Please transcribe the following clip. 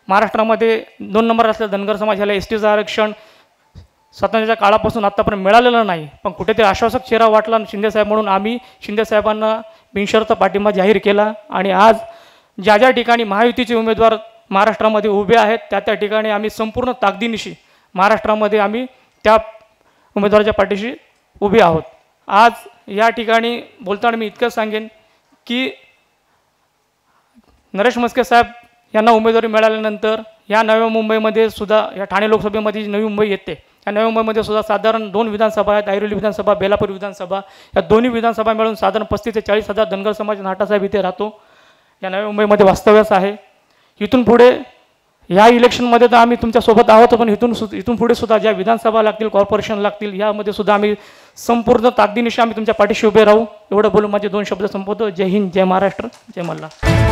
महाराष्ट्रामध्ये 2 नंबर असलेला धनगर समाज ह्याला एसटीचं आरक्षण स्वातंत्र्याच्या काळापासून आत्तापर्यंत मिळालेलं नाही, पण कुठेतरी आश्वासक चेहरा वाटला शिंदेसाहेब म्हणून आम्ही शिंदेसाहेबांना बिनशर्त पाठिंबा जाहीर केला आणि आज ज्या ज्या ठिकाणी महायुतीचे उमेदवार महाराष्ट्रामध्ये उभे आहेत त्या ठिकाणी आम्ही संपूर्ण ताकदीनिशी महाराष्ट्रामध्ये आम्ही त्या उमेदवाराच्या पाठीशी उभे आहोत. आज या ठिकाणी बोलताना मी इतकंच सांगेन की नरेश म्हस्के साहेब यांना उमेदवारी मिळाल्यानंतर या नव्या मुंबईमध्ये सुद्धा या ठाणे लोकसभेमध्ये जी नवी मुंबई येते या नवी मुंबईमध्ये सुद्धा साधारण 2 विधानसभा आहेत, ऐरोली विधानसभा, बेलापूर विधानसभा. या दोन्ही विधानसभा मिळून साधारण 35 ते 40 हजार धनगर समाज नाटासाहेब इथे राहतो, या नवी मुंबईमध्ये वास्तव्यास आहे. इथून पुढे ह्या इलेक्शनमध्ये तर आम्ही तुमच्यासोबत आहोत, पण इथून पुढे सुद्धा ज्या विधानसभा लागतील, कॉर्पोरेशन लागतील, यामध्ये सुद्धा आम्ही संपूर्ण ताकदीनिशी आम्ही तुमच्या पाठीशी उभे राहू. एवढं बोलून माझे 2 शब्द संपवतो. जय हिंद, जय महाराष्ट्र, जय मल्हार.